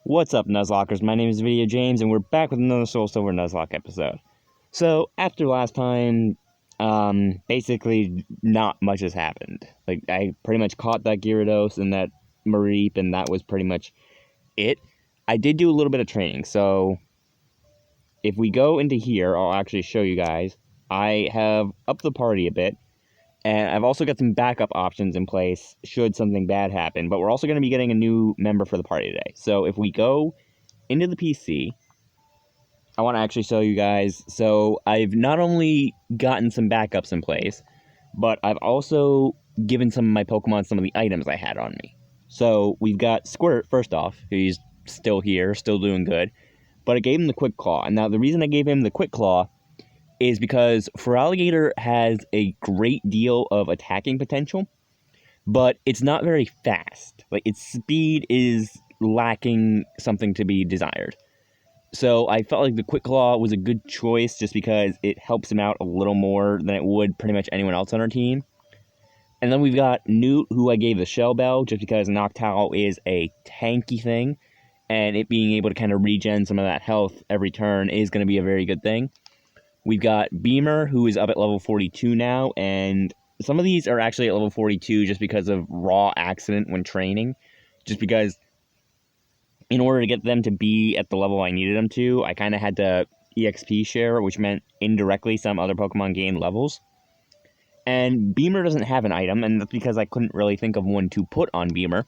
What's up, Nuzlockers? My name is VideoJames, and we're back with another Soulsilver Nuzlocke episode. So, after last time, basically not much has happened. Like, I pretty much caught that Gyarados and that Mareep, and that was pretty much it. I did do a little bit of training, so if we go into here, I'll actually show you guys. I have upped the party a bit, and I've also got some backup options in place should something bad happen, but we're also going to be getting a new member for the party today. So if we go into the PC, I want to actually show you guys. So I've not only gotten some backups in place, but I've also given some of my Pokemon some of the items I had on me. So we've got Squirt, first off, who's still here, still doing good, but I gave him the Quick Claw. And now the reason I gave him the Quick Claw is because Feraligatr has a great deal of attacking potential, but it's not very fast. Like, its speed is lacking something to be desired. So I felt like the Quick Claw was a good choice just because it helps him out a little more than it would pretty much anyone else on our team. And then we've got Newt, who I gave the Shell Bell just because Noctowl is a tanky thing, and it being able to kind of regen some of that health every turn is going to be a very good thing. We've got Beamer, who is up at level 42 now, and some of these are actually at level 42 just because of raw accident when training. Just because in order to get them to be at the level I needed them to, I kind of had to EXP share, which meant indirectly some other Pokemon gained levels. And Beamer doesn't have an item, and that's because I couldn't really think of one to put on Beamer.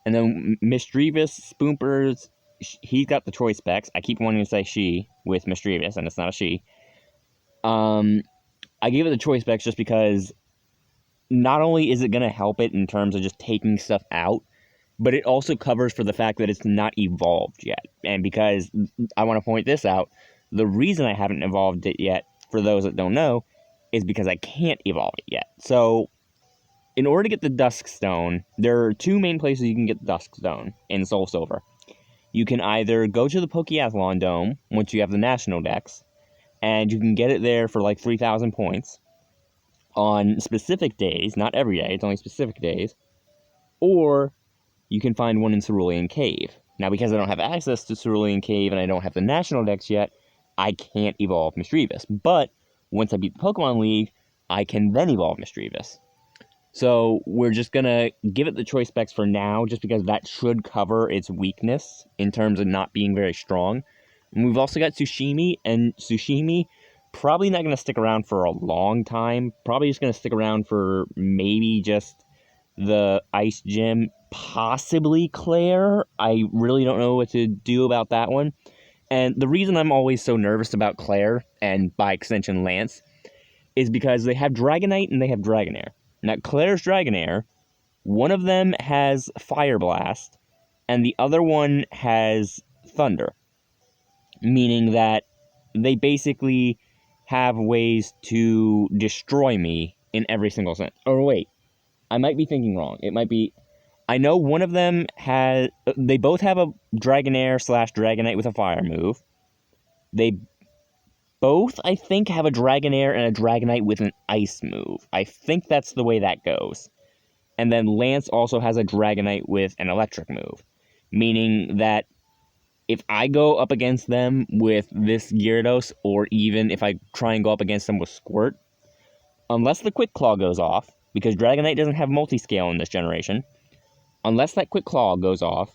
And then Misdreavus, Spoompers, he's got the choice specs. I keep wanting to say she with Misdreavus, and it's not a she. I gave it the choice specs just because not only is it going to help it in terms of just taking stuff out, but it also covers for the fact that it's not evolved yet. And because I want to point this out, the reason I haven't evolved it yet, for those that don't know, is because I can't evolve it yet. So in order to get the Dusk Stone, there are two main places you can get the Dusk Stone in Soulsilver. You can either go to the Pokeathlon Dome, once you have the National Dex, and you can get it there for like 3,000 points on specific days, not every day, it's only specific days, or you can find one in Cerulean Cave. Now, because I don't have access to Cerulean Cave and I don't have the National Dex yet, I can't evolve Misdreavus. But once I beat the Pokemon League, I can then evolve Misdreavus. So we're just going to give it the choice specs for now, just because that should cover its weakness in terms of not being very strong. And we've also got Tsushimi, and Tsushimi probably not going to stick around for a long time. Probably just going to stick around for maybe just the Ice Gym, possibly Claire. I really don't know what to do about that one. And the reason I'm always so nervous about Claire, and by extension Lance, is because they have Dragonite and they have Dragonair. Now, Claire's Dragonair, one of them has Fire Blast, and the other one has Thunder. Meaning that they basically have ways to destroy me in every single sense. Or wait, I might be thinking wrong. It might be... I know one of them has... They both have a Dragonair / Dragonite with a Fire move. They both, I think, have a Dragonair and a Dragonite with an Ice move. I think that's the way that goes. And then Lance also has a Dragonite with an Electric move. Meaning that if I go up against them with this Gyarados, or even if I try and go up against them with Squirt, unless the Quick Claw goes off, because Dragonite doesn't have multi-scale in this generation, unless that Quick Claw goes off,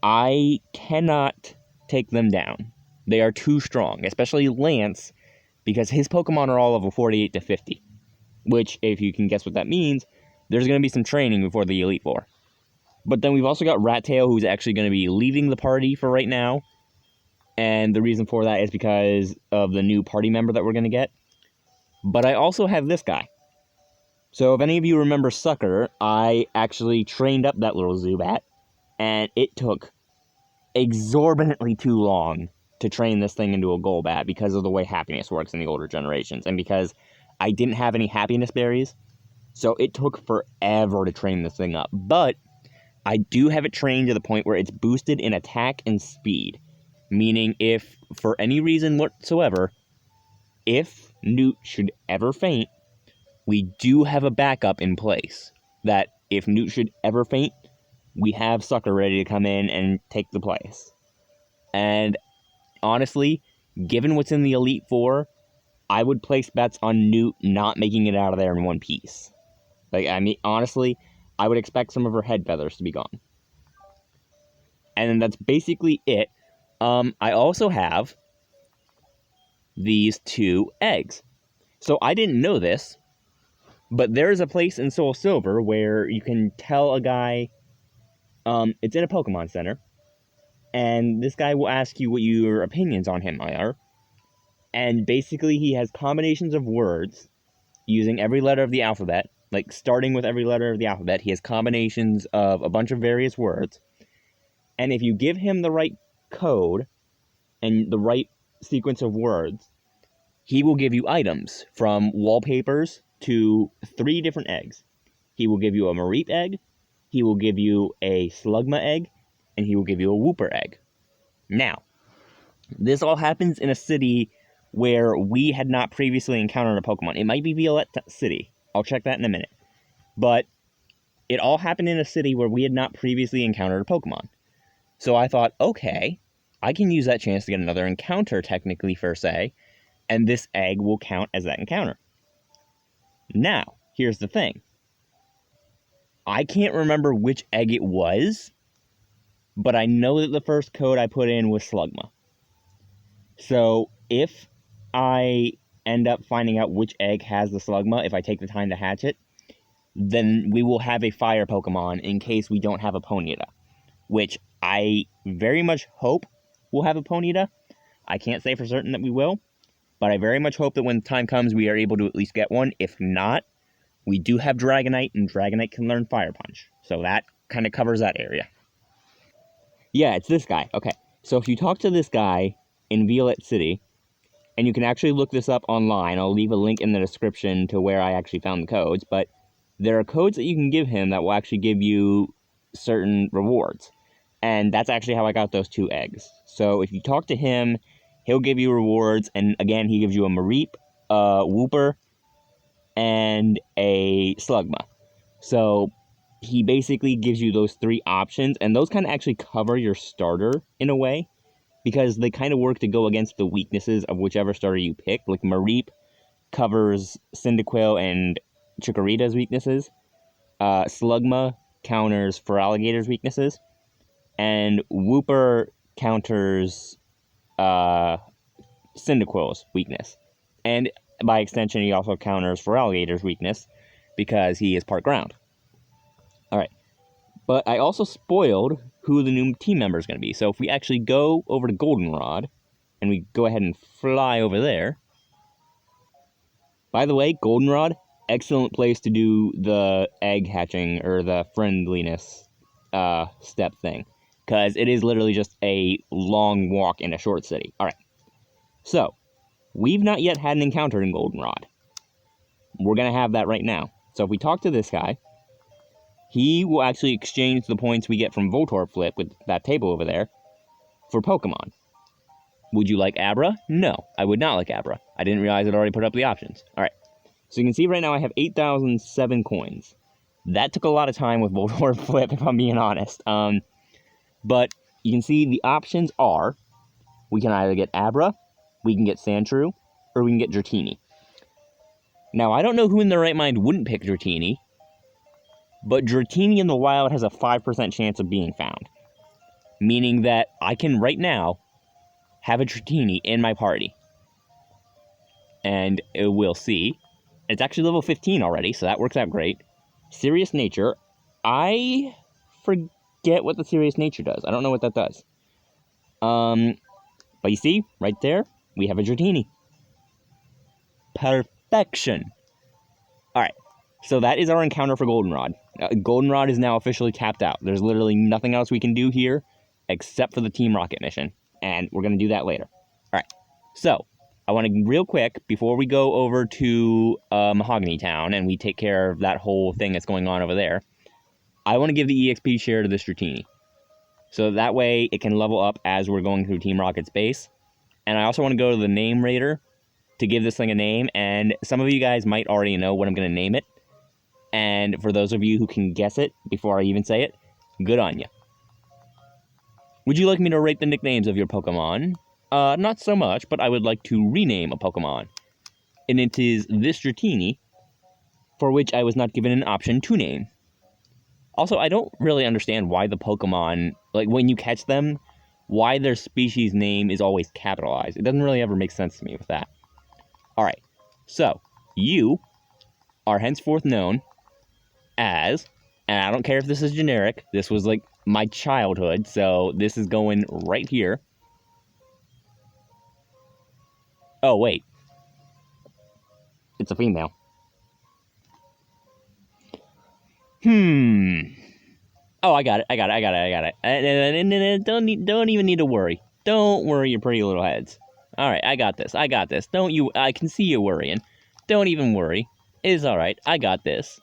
I cannot take them down. They are too strong, especially Lance, because his Pokemon are all level 48 to 50. Which, if you can guess what that means, there's going to be some training before the Elite Four. But then we've also got Rat Tail, who's actually going to be leaving the party for right now. And the reason for that is because of the new party member that we're going to get. But I also have this guy. So if any of you remember Sucker, I actually trained up that little Zubat. And it took exorbitantly too long to train this thing into a Golbat because of the way happiness works in the older generations. And because I didn't have any happiness berries. So it took forever to train this thing up. But I do have it trained to the point where it's boosted in attack and speed. Meaning if, for any reason whatsoever, if Newt should ever faint, we do have a backup in place. That if Newt should ever faint, we have Sucker ready to come in and take the place. And honestly, given what's in the Elite Four, I would place bets on Newt not making it out of there in one piece. Like, I mean, honestly, I would expect some of her head feathers to be gone. And then that's basically it. I also have these 2 eggs. So I didn't know this, but there is a place in Soulsilver where you can tell a guy, it's in a Pokemon Center, and this guy will ask you what your opinions on him are. And basically, he has combinations of words using every letter of the alphabet, like starting with every letter of the alphabet. He has combinations of a bunch of various words. And if you give him the right code and the right sequence of words, he will give you items from wallpapers to 3 different eggs. He will give you a Mareep egg, he will give you a Slugma egg, and he will give you a Wooper egg. Now, this all happens in a city where we had not previously encountered a Pokemon. It might be Violet City. I'll check that in a minute. But it all happened in a city where we had not previously encountered a Pokemon. So I thought, okay, I can use that chance to get another encounter, technically, per se, and this egg will count as that encounter. Now, here's the thing. I can't remember which egg it was, but I know that the first code I put in was Slugma. So, if I end up finding out which egg has the Slugma, if I take the time to hatch it, then we will have a fire Pokemon in case we don't have a Ponyta, which I very much hope we'll have a Ponyta. I can't say for certain that we will, but I very much hope that when the time comes, we are able to at least get one. If not, we do have Dragonite, and Dragonite can learn Fire Punch, so that kind of covers that area. Yeah, it's this guy. Okay, so if you talk to this guy in Violet City, and you can actually look this up online. I'll leave a link in the description to where I actually found the codes, but there are codes that you can give him that will actually give you certain rewards. And that's actually how I got those 2 eggs. So if you talk to him, he'll give you rewards, and again, he gives you a Mareep, a Wooper, and a Slugma. So he basically gives you those 3 options, and those kind of actually cover your starter in a way, because they kind of work to go against the weaknesses of whichever starter you pick. Like Mareep covers Cyndaquil and Chikorita's weaknesses. Slugma counters Feraligator's weaknesses. And Wooper counters Cyndaquil's weakness. And by extension, he also counters Feraligator's weakness because he is part ground. Alright. But I also spoiled who the new team member is going to be. So if we actually go over to Goldenrod, and we go ahead and fly over there. By the way, Goldenrod, excellent place to do the egg hatching, or the friendliness step thing. Because it is literally just a long walk in a short city. Alright, so, we've not yet had an encounter in Goldenrod. We're going to have that right now. So if we talk to this guy, he will actually exchange the points we get from Voltorb Flip with that table over there for Pokemon. Would you like Abra? No, I would not like Abra. I didn't realize I'd already put up the options. Alright, so you can see right now I have 8,007 coins. That took a lot of time with Voltorb Flip, if I'm being honest. But you can see the options are, we can either get Abra, we can get Sandshrew, or we can get Dratini. Now, I don't know who in their right mind wouldn't pick Dratini, but Dratini in the wild has a 5% chance of being found. Meaning that I can, right now, have a Dratini in my party. And we'll see. It's actually level 15 already, so that works out great. Serious Nature. I forget what the Serious Nature does. I don't know what that does. But you see, right there, we have a Dratini. Perfection. Alright, so that is our encounter for Goldenrod. Goldenrod is now officially tapped out. There's literally nothing else we can do here except for the Team Rocket mission. And we're going to do that later. Alright, so I want to, real quick, before we go over to Mahogany Town and we take care of that whole thing that's going on over there, I want to give the EXP share to this Dratini. So that way it can level up as we're going through Team Rocket's base. And I also want to go to the Name Raider to give this thing a name. And some of you guys might already know what I'm going to name it. And for those of you who can guess it before I even say it, Good on ya. Would you like me to rate the nicknames of your Pokemon? Not so much, but I would like to rename a Pokemon. And it is this Dratini, for which I was not given an option to name. Also, I don't really understand why the Pokemon, like, when you catch them, why their species name is always capitalized. It doesn't really ever make sense to me with that. Alright, so, you are henceforth known as, and I don't care if this is generic, this was, like, my childhood, so this is going right here. Oh, wait. It's a female. Oh, I got it. Don't even need to worry. Don't worry your pretty little heads. Alright, I got this. I can see you worrying. Don't even worry. It's alright. I got this.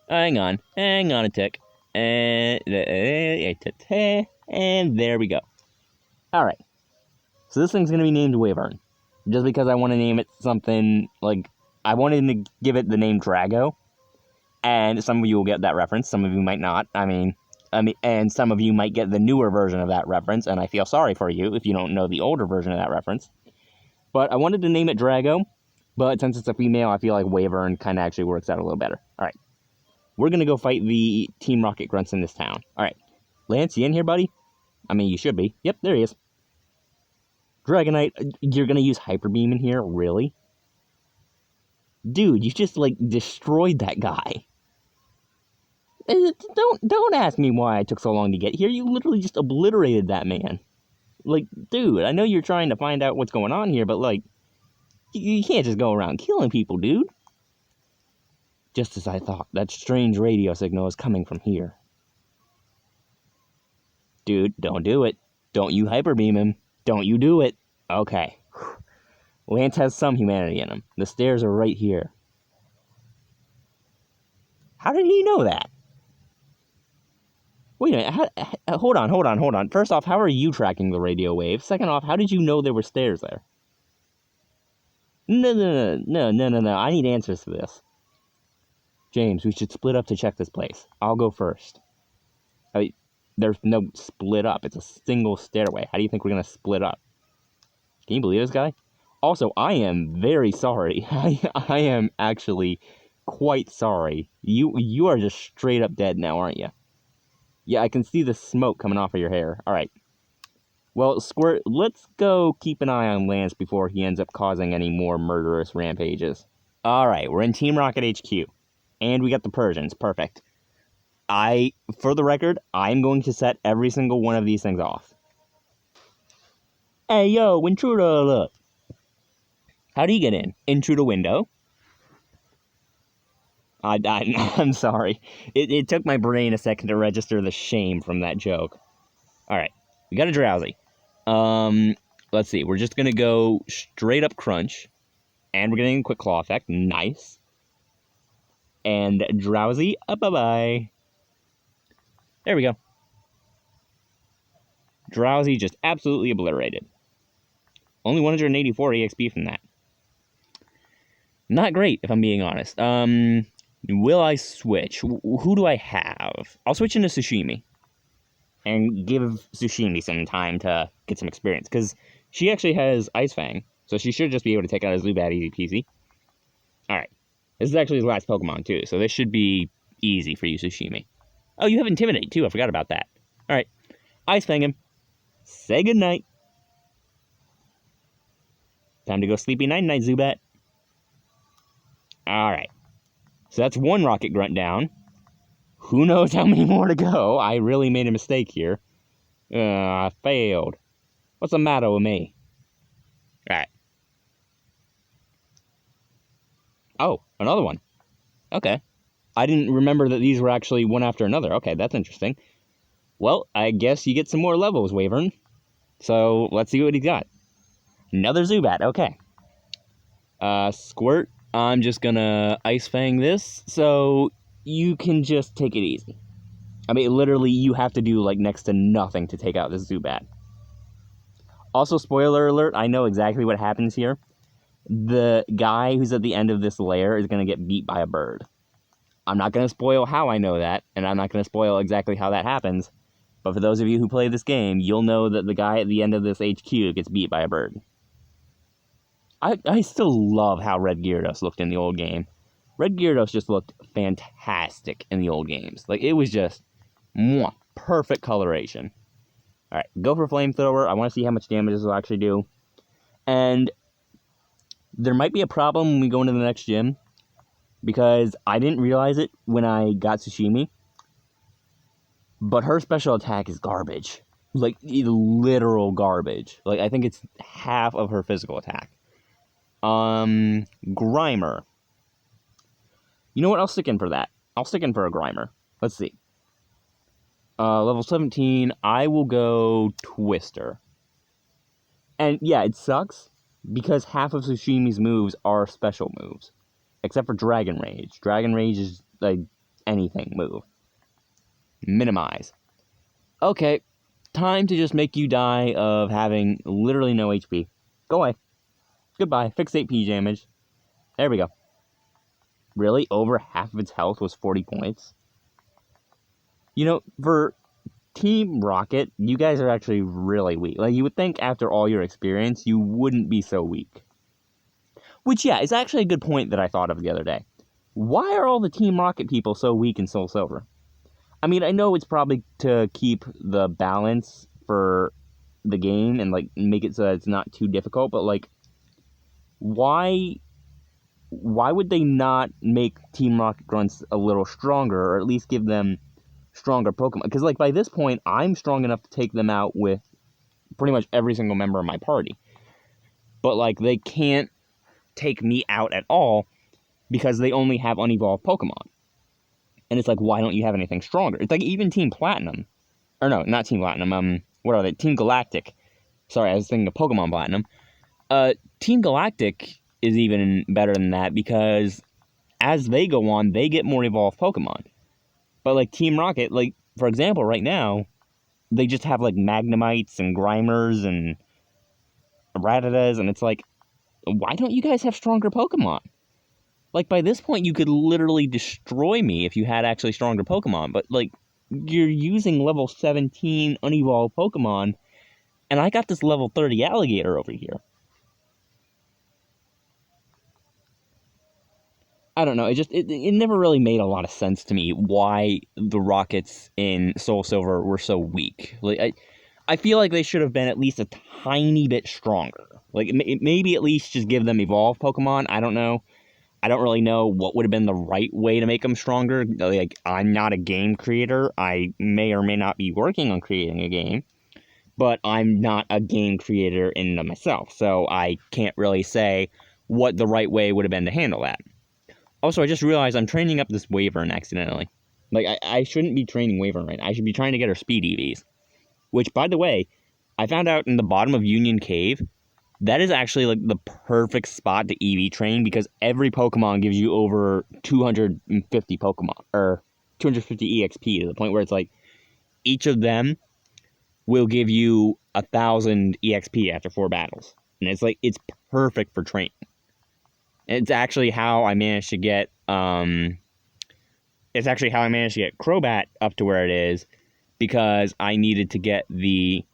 Hang on a tick. And there we go. Alright. So this thing's gonna be named Wyvern. Just because I want to name it something, like, I wanted to give it the name Drago. And some of you will get that reference, some of you might not. And some of you might get the newer version of that reference, and I feel sorry for you if you don't know the older version of that reference. But I wanted to name it Drago, but since it's a female, I feel like Wyvern kind of actually works out a little better. Alright. We're gonna go fight the Team Rocket grunts in this town. Alright. Lance, you in here, buddy? I mean, you should be. Yep, there he is. Dragonite, you're gonna use Hyper Beam in here? Really? Dude, you just, like, destroyed that guy. Don't ask me why I took so long to get here. You literally just obliterated that man. Like, dude, I know you're trying to find out what's going on here, but, like, you can't just go around killing people, dude. Just as I thought, that strange radio signal is coming from here. Dude, don't do it. Don't you Hyper Beam him. Don't you do it. Okay. Lance has some humanity in him. The stairs are right here. How did he know that? Wait a minute, hold on. First off, how are you tracking the radio wave? Second off, how did you know there were stairs there? No, I need answers to this. James, we should split up to check this place. I'll go first. I mean, there's no split up, it's a single stairway. How do you think we're gonna split up? Can you believe this guy? Also, I am very sorry. I am actually quite sorry. You are just straight up dead now, aren't you? Yeah, I can see the smoke coming off of your hair. Alright. Well, Squirt, let's go keep an eye on Lance before he ends up causing any more murderous rampages. Alright, we're in Team Rocket HQ. And we got the Persians. Perfect. For the record, I'm going to set every single one of these things off. Hey, yo, intruder alert. How do you get in? In through the window. I'm sorry. It took my brain a second to register the shame from that joke. Alright. We got a Drowsy. Let's see. We're just going to go straight up Crunch. And we're getting a Quick Claw effect. Nice. And Drowsy. Bye-bye. There we go. Drowsy just absolutely obliterated. Only 184 EXP from that. Not great, if I'm being honest. Will I switch? Who do I have? I'll switch into Tsushimi. And give Tsushimi some time to get some experience. Because she actually has Ice Fang. So she should just be able to take out a Zubat easy peasy. Alright. This is actually his last Pokemon, too. So this should be easy for you, Tsushimi. Oh, you have Intimidate, too. I forgot about that. Alright. Ice Fang him. Say goodnight. Time to go sleepy night-night, Zubat. Alright. So that's one Rocket Grunt down. Who knows how many more to go? I really made a mistake here. I failed. What's the matter with me? Alright. Oh, another one. Okay. I didn't remember that these were actually one after another. Okay, that's interesting. Well, I guess you get some more levels, Wyvern. So, let's see what he got. Another Zubat, okay. Squirt, I'm just gonna Ice Fang this, so you can just take it easy. I mean, literally, you have to do, like, next to nothing to take out this Zubat. Also, spoiler alert, I know exactly what happens here. The guy who's at the end of this layer is gonna get beat by a bird. I'm not gonna spoil how I know that, and I'm not gonna spoil exactly how that happens, But for those of you who play this game, you'll know that the guy at the end of this HQ gets beat by a bird. I still love how Red Gyarados looked in the old game. Red Gyarados just looked fantastic in the old games. Like, it was just mwah, perfect coloration. Alright, go for Flamethrower. I want to see how much damage this will actually do. And there might be a problem when we go into the next gym, because I didn't realize it when I got Tsushimi, but her special attack is garbage. Like, literal garbage. Like, I think it's half of her physical attack. Grimer. You know what? I'll stick in for that. I'll stick in for a Grimer. Let's see. Level 17, I will go Twister. And yeah, it sucks, because half of Tsushimi's moves are special moves. Except for Dragon Rage. Dragon Rage is, like, anything move. Minimize. Okay, time to just make you die of having literally no HP. Go away. Goodbye. Fixate P damage. There we go. Really? Over half of its health was 40 points? You know, for Team Rocket, you guys are actually really weak. Like, you would think after all your experience, you wouldn't be so weak. Which, yeah, is actually a good point that I thought of the other day. Why are all the Team Rocket people so weak in Soul Silver? I mean, I know it's probably to keep the balance for the game and, like, make it so that it's not too difficult, but, like, why would they not make Team Rocket grunts a little stronger, or at least give them stronger Pokemon? Because, like, by this point, I'm strong enough to take them out with pretty much every single member of my party. But, like, they can't take me out at all because they only have unevolved Pokemon. And it's like, why don't you have anything stronger? It's like even Team Platinum. Or no, not Team Platinum. What are they? Team Galactic. Sorry, I was thinking of Pokemon Platinum. Team Galactic is even better than that because as they go on, they get more evolved Pokemon. But, like, Team Rocket, like, for example, right now, they just have, like, Magnemites and Grimers and Rattatas, and it's like, why don't you guys have stronger Pokemon? Like, by this point, you could literally destroy me if you had actually stronger Pokemon, but, like, you're using level 17 unevolved Pokemon, and I got this level 30 alligator over here. I don't know, it never really made a lot of sense to me why the Rockets in Soul Silver were so weak. Like, I feel like they should have been at least a tiny bit stronger. Like, maybe at least just give them evolved Pokemon, I don't know. I don't really know what would have been the right way to make them stronger. Like, I'm not a game creator. I may or may not be working on creating a game, but I'm not a game creator in and of myself, so I can't really say what the right way would have been to handle that. Also, I just realized I'm training up this Wyvern accidentally. Like, I shouldn't be training Wyvern right now. I should be trying to get her speed EVs. Which, by the way, I found out in the bottom of Union Cave, that is actually, like, the perfect spot to EV train because every Pokemon gives you over 250 Pokemon, or 250 EXP, to the point where it's like, each of them will give you 1,000 EXP after 4 battles. And it's like, it's perfect for training. It's actually how I managed to get, Crobat up to where it is, because I needed to get the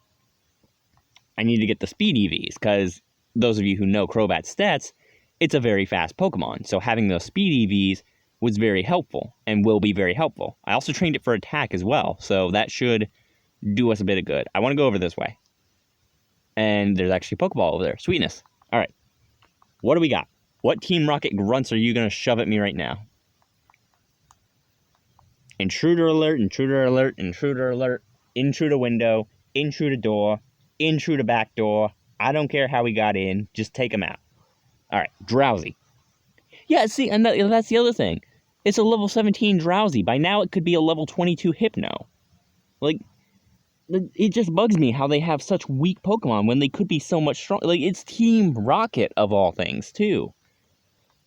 speed EVs, because those of you who know Crobat's stats, it's a very fast Pokemon, so having those speed EVs was very helpful, and will be very helpful. I also trained it for attack as well, so that should do us a bit of good. I want to go over this way. And there's actually a Pokeball over there. Sweetness. Alright. What do we got? What Team Rocket grunts are you going to shove at me right now? Intruder alert, intruder alert, intruder alert, intruder window, intruder door, intruder back door. I don't care how we got in, just take him out. Alright, Drowsy. Yeah, see, and that's the other thing. It's a level 17 Drowsy. By now it could be a level 22 Hypno. Like, it just bugs me how they have such weak Pokemon when they could be so much strong. Like, it's Team Rocket, of all things, too.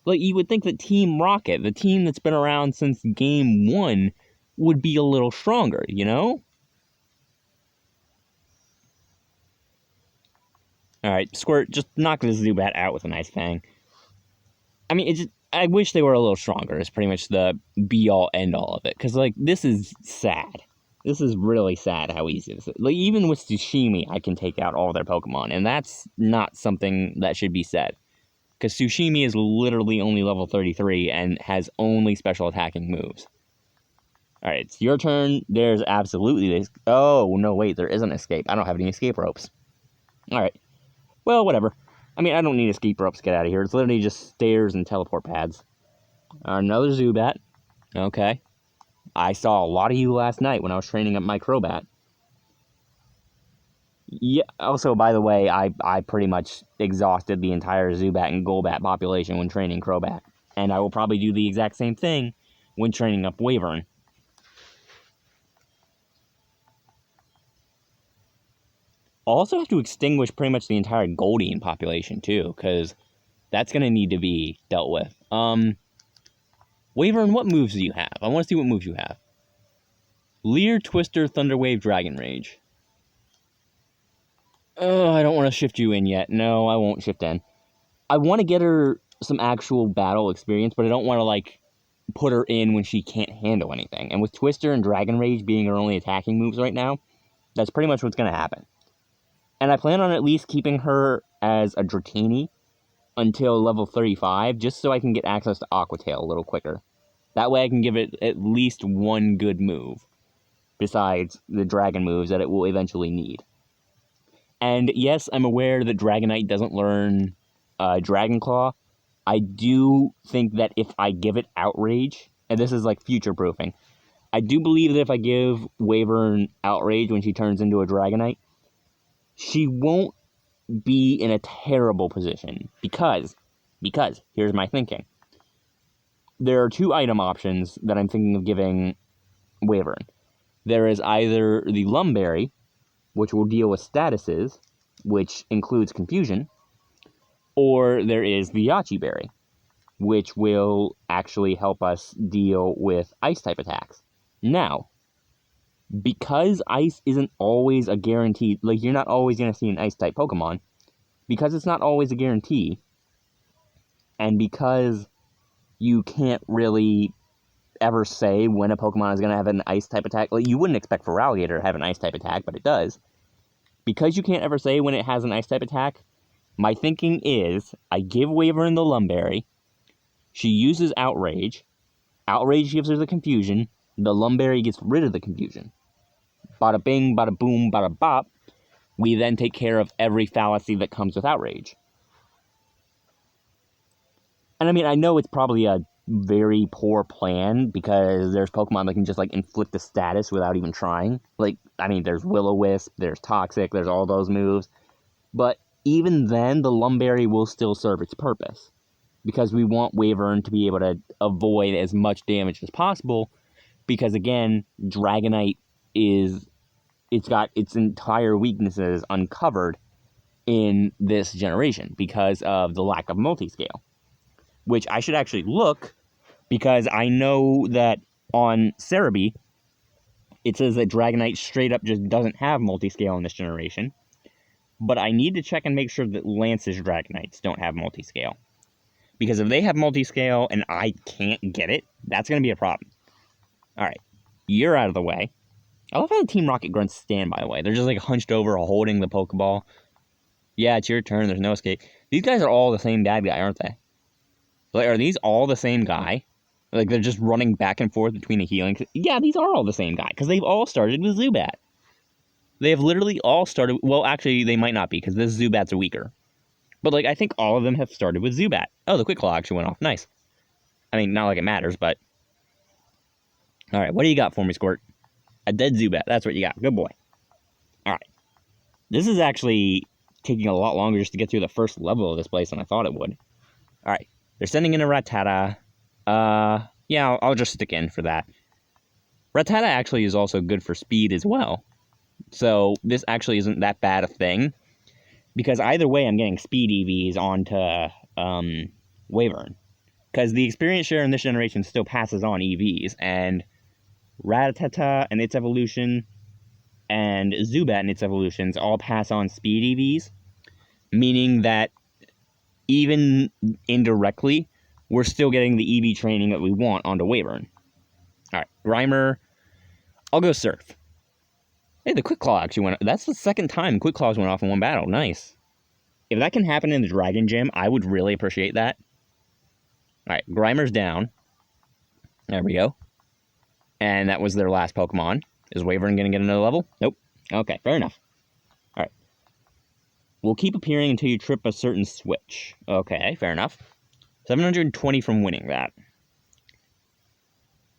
Like, you would think that Team Rocket, the team that's been around since Game 1, would be a little stronger, you know? Alright, Squirt, just knock this Zubat out with a nice fang. I mean, I wish they were a little stronger, is pretty much the be-all, end-all of it. Because, like, this is sad. This is really sad how easy this is. Like, even with Tsushimi, I can take out all their Pokemon, and that's not something that should be said. Because Tsushimi is literally only level 33 and has only special attacking moves. Alright, it's your turn. There's absolutely this. Oh, no, wait, there is an escape. I don't have any escape ropes. Alright. Well, whatever. I mean, I don't need escape ropes to get out of here. It's literally just stairs and teleport pads. Another Zubat. Okay. I saw a lot of you last night when I was training up my Crobat. Yeah, also, by the way, I pretty much exhausted the entire Zubat and Golbat population when training Crobat. And I will probably do the exact same thing when training up Wyvern. I'll also have to extinguish pretty much the entire Goldian population, too, because that's going to need to be dealt with. Wyvern, what moves do you have? I want to see what moves you have. Leer, Twister, Thunderwave, Dragon Rage. Oh, I don't want to shift you in yet. No, I won't shift in. I want to get her some actual battle experience, but I don't want to, like, put her in when she can't handle anything. And with Twister and Dragon Rage being her only attacking moves right now, that's pretty much what's going to happen. And I plan on at least keeping her as a Dratini until level 35, just so I can get access to Aqua Tail a little quicker. That way I can give it at least one good move, besides the Dragon moves that it will eventually need. And yes, I'm aware that Dragonite doesn't learn Dragon Claw. I do think that if I give it Outrage, and this is like future-proofing, I do believe that if I give Wyvern Outrage when she turns into a Dragonite, she won't be in a terrible position. Because, here's my thinking. There are two item options that I'm thinking of giving Wyvern. There is either the Lumberry, which will deal with statuses, which includes confusion, or there is the Yachi Berry, which will actually help us deal with ice-type attacks. Now, because ice isn't always a guarantee, like, you're not always going to see an ice-type Pokemon, because it's not always a guarantee, and because you can't really ever say when a Pokemon is going to have an ice-type attack, like, you wouldn't expect Feraligatr to have an ice-type attack, but it does. Because you can't ever say when it has an ice-type attack, my thinking is, I give Wyvern the Lumberry, she uses Outrage, Outrage gives her the confusion, the Lumberry gets rid of the confusion. Bada bing, bada boom, bada bop, we then take care of every fallacy that comes with Outrage. And I mean, I know it's probably a very poor plan, because there's Pokemon that can just, like, inflict a status without even trying. Like, I mean, there's Will-O-Wisp, there's Toxic, there's all those moves. But even then, the Lumberry will still serve its purpose, because we want Wyvern to be able to avoid as much damage as possible, because, again, Dragonite it's got its entire weaknesses uncovered in this generation, because of the lack of multiscale. Which I should actually look, because I know that on Cerebi, it says that Dragonite straight up just doesn't have multiscale in this generation. But I need to check and make sure that Lance's Dragonites don't have multiscale. Because if they have multiscale and I can't get it, that's going to be a problem. Alright, you're out of the way. I love how the Team Rocket grunts stand, by the way. They're just, like, hunched over holding the Pokeball. Yeah, it's your turn, there's no escape. These guys are all the same bad guy, aren't they? Like, are these all the same guy? Like, they're just running back and forth between the healing... Yeah, these are all the same guy, because they've all started with Zubat. They have literally all started... Well, actually, they might not be, because this Zubats are weaker. But, like, I think all of them have started with Zubat. Oh, the Quick Claw actually went off. Nice. I mean, not like it matters, but... Alright, what do you got for me, Squirt? A dead Zubat. That's what you got. Good boy. Alright. This is actually taking a lot longer just to get through the first level of this place than I thought it would. Alright. They're sending in a Rattata. Yeah, I'll just stick in for that. Rattata actually is also good for speed as well. So this actually isn't that bad a thing, because either way I'm getting speed EVs onto Wyvern. Because the experience share in this generation still passes on EVs, and Rattata and its evolution, and Zubat and its evolutions all pass on speed EVs, meaning that even indirectly, we're still getting the EV training that we want onto Wyvern. Alright, Grimer, I'll go Surf. Hey, the Quick Claw actually went... That's the second time Quick Claws went off in one battle. Nice. If that can happen in the Dragon Gym, I would really appreciate that. Alright, Grimer's down. There we go. And that was their last Pokemon. Is Wyvern going to get another level? Nope. Okay, fair enough. Alright. Will keep appearing until you trip a certain switch. Okay, fair enough. 720 from winning that.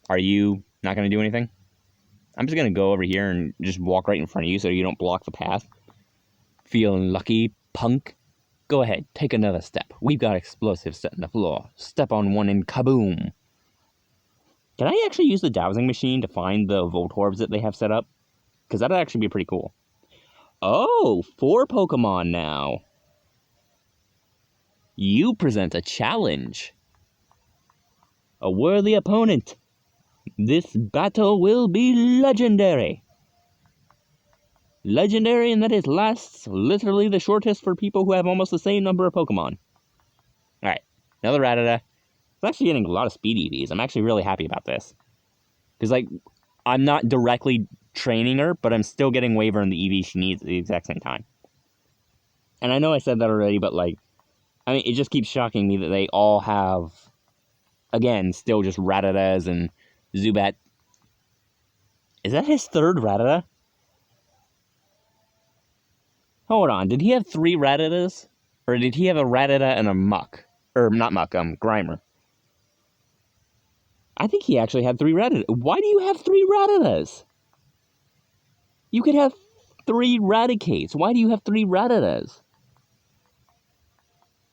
Are you not going to do anything? I'm just going to go over here and just walk right in front of you so you don't block the path. Feeling lucky, punk? Go ahead, take another step. We've got explosives set in the floor. Step on one and kaboom. Can I actually use the dowsing machine to find the Voltorbs that they have set up? Because that'd actually be pretty cool. Oh, 4 Pokemon now. You present a challenge. A worthy opponent. This battle will be legendary. Legendary in that it lasts literally the shortest for people who have almost the same number of Pokemon. Alright, another Rattata. I'm actually getting a lot of speed EVs. I'm actually really happy about this. Because, like, I'm not directly training her, but I'm still getting Wyvern the EV she needs at the exact same time. And I know I said that already, but, like, I mean, it just keeps shocking me that they all have, again, still just Rattatas and Zubat. Is that his 3rd Rattata? Hold on, did he have 3 Rattatas? Or did he have a Rattata and a Muck? Or, not Muck, Grimer. I think he actually had 3 Rattatas. Why do you have 3 Rattatas? You could have 3 Raticates. Why do you have 3 Rattatas?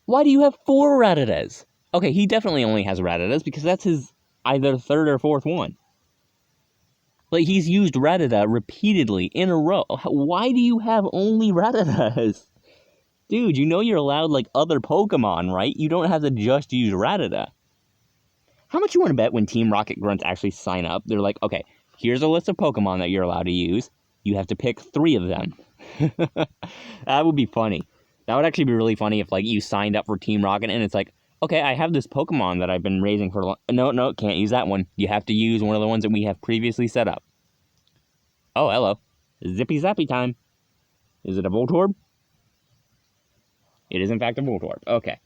Why do you have 4 Rattatas? Okay, he definitely only has Rattatas because that's his either 3rd or 4th one. Like, he's used Rattata repeatedly in a row. Why do you have only Rattatas? Dude, you know you're allowed, like, other Pokemon, right? You don't have to just use Rattata. How much you want to bet when Team Rocket Grunts actually sign up? They're like, okay, here's a list of Pokemon that you're allowed to use. You have to pick 3 of them. That would be funny. That would actually be really funny if, like, you signed up for Team Rocket and it's like, okay, I have this Pokemon that I've been raising for a long... No, can't use that one. You have to use one of the ones that we have previously set up. Oh, hello. Zippy Zappy time. Is it a Voltorb? It is, in fact, a Voltorb. Okay.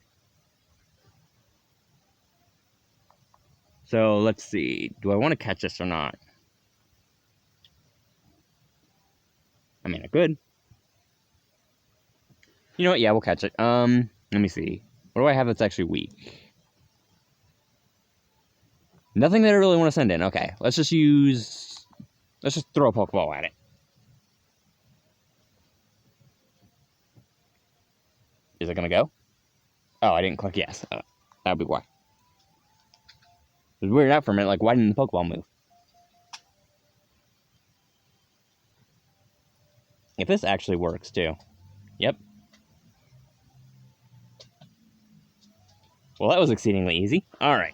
So, let's see. Do I want to catch this or not? I mean, I could. You know what? Yeah, we'll catch it. Let me see. What do I have that's actually weak? Nothing that I really want to send in. Okay, let's just throw a Pokeball at it. Is it gonna go? Oh, I didn't click yes. That'd be why. It was weirded out for a minute, like, why didn't the Pokeball move? If this actually works, too. Yep. Well, that was exceedingly easy. Alright.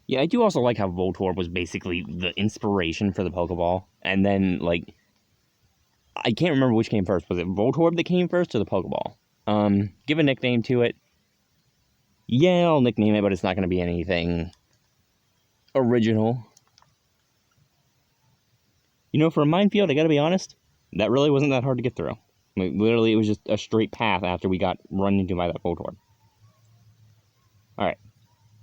Yeah, I do also like how Voltorb was basically the inspiration for the Pokeball. And then, like, I can't remember which came first. Was it Voltorb that came first or the Pokeball? Give a nickname to it. Yeah, I'll nickname it, but it's not going to be anything original. You know, for a minefield, I gotta be honest, that really wasn't that hard to get through. Like, literally, it was just a straight path after we got run into by that Voltorb. Alright.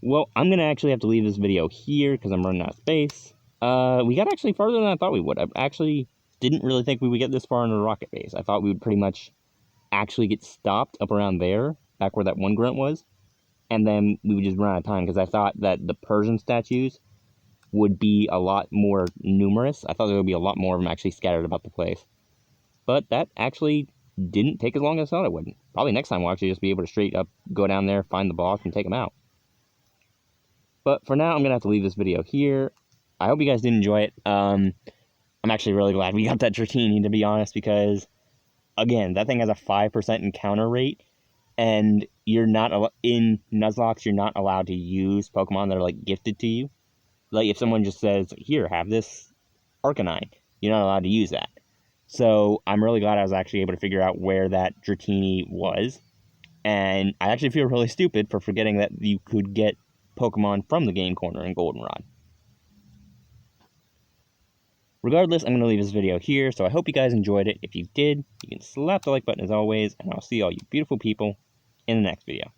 Well, I'm gonna actually have to leave this video here, because I'm running out of space. We got actually farther than I thought we would. I actually didn't really think we would get this far into the rocket base. I thought we would pretty much actually get stopped up around there, back where that one grunt was, and then we would just run out of time, because I thought that the Persian statues would be a lot more numerous. I thought there would be a lot more of them actually scattered about the place. But that actually didn't take as long as I thought it would. Probably next time we'll actually just be able to straight up go down there, find the boss, and take him out. But for now, I'm going to have to leave this video here. I hope you guys did enjoy it. I'm actually really glad we got that Dratini, to be honest, because, again, that thing has a 5% encounter rate, and you're not, in Nuzlocke, you're not allowed to use Pokemon that are, like, gifted to you. Like, if someone just says, here, have this Arcanine, you're not allowed to use that. So, I'm really glad I was actually able to figure out where that Dratini was. And I actually feel really stupid for forgetting that you could get Pokemon from the game corner in Goldenrod. Regardless, I'm going to leave this video here, so I hope you guys enjoyed it. If you did, you can slap the like button as always, and I'll see all you beautiful people in the next video.